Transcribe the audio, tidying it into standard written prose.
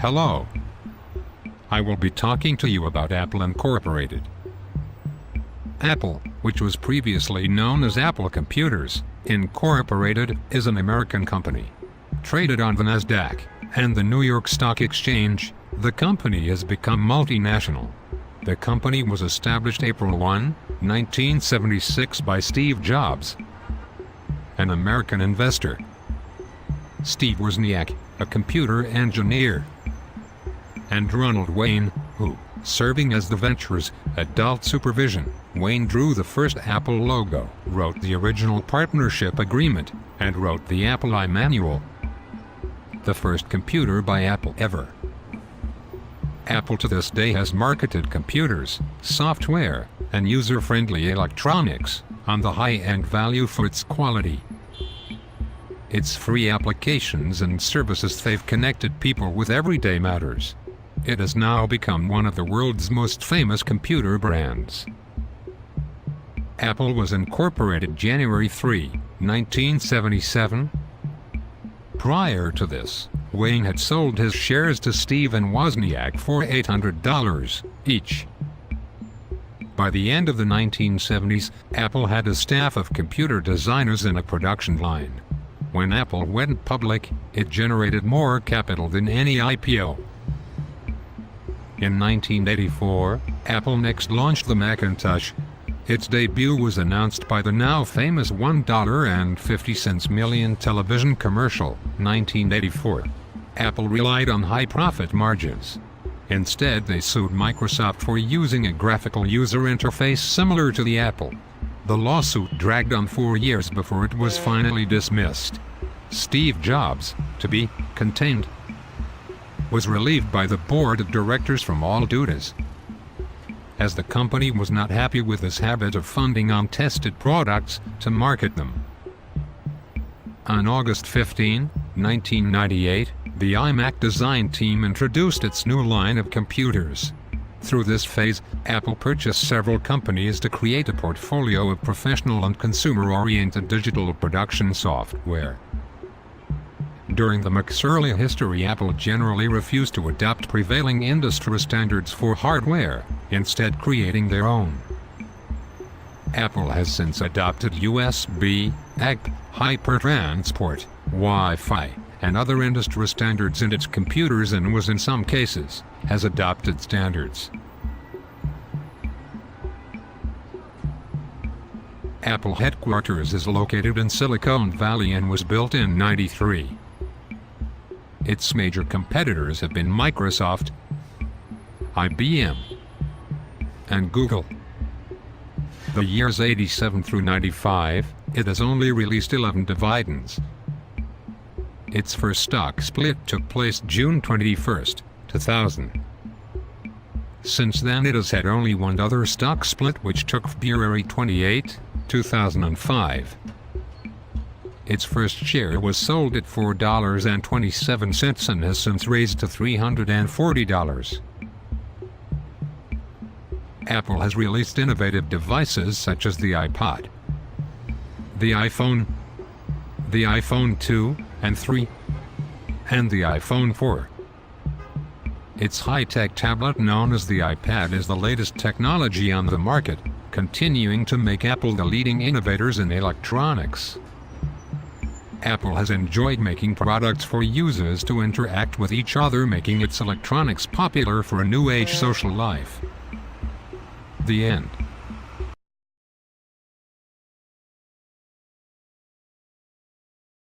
Hello. I will be talking to you about Apple Incorporated. Apple, which was previously known as Apple Computers, Incorporated, is an American company. Traded on the Nasdaq and the New York Stock Exchange, the company has become multinational. The company was established April 1, 1976 by Steve Jobs, an American investor. Steve Wozniak, a computer engineer, and Ronald Wayne, who, serving as the venture's adult supervision. Wayne drew the first Apple logo, wrote the original partnership agreement, and wrote the Apple I manual, the first computer by Apple ever. Apple to this day has marketed computers, software, and user-friendly electronics on the high-end value for its quality. Its free applications and services have connected people with everyday matters. It has now become one of the world's most famous computer brands. Apple was incorporated January 3, 1977. Prior to this, Wayne had sold his shares to Steve and Wozniak for $800 each. By the end of the 1970s, Apple had a staff of computer designers and a production line. When Apple went public, it generated more capital than any IPO. In 1984, Apple next launched the Macintosh. Its debut was announced by the now famous $1.50 million television commercial, 1984. Apple relied on high profit margins. Instead, they sued Microsoft for using a graphical user interface similar to the Apple. The lawsuit dragged on 4 years before it was finally dismissed. Steve Jobs, to be contained, was relieved by the board of directors from all duties, as the company was not happy with his habit of funding untested products to market them. On August 15, 1998, the iMac design team introduced its new line of computers. Through this phase, Apple purchased several companies to create a portfolio of professional and consumer-oriented digital production software. During the Mac's early history, Apple generally refused to adopt prevailing industry standards for hardware, instead creating their own. Apple has since adopted USB, AC, Hypertransport, Wi-Fi, and other industry standards in its computers and was in some cases, has adopted standards. Apple headquarters is located in Silicon Valley and was built in '93. Its major competitors have been Microsoft, IBM, and Google. The years '87 through '95, it has only released 11 dividends. Its first stock split took place June 21, 2000. Since then it has had only one other stock split, which took February 28, 2005. Its first share was sold at $4.27 and has since raised to $340. Apple has released innovative devices such as the iPod, the iPhone 2 and 3, and the iPhone 4. Its high-tech tablet known as the iPad is the latest technology on the market, continuing to make Apple the leading innovators in electronics. Apple has enjoyed making products for users to interact with each other, making its electronics popular for a new age social life. The end.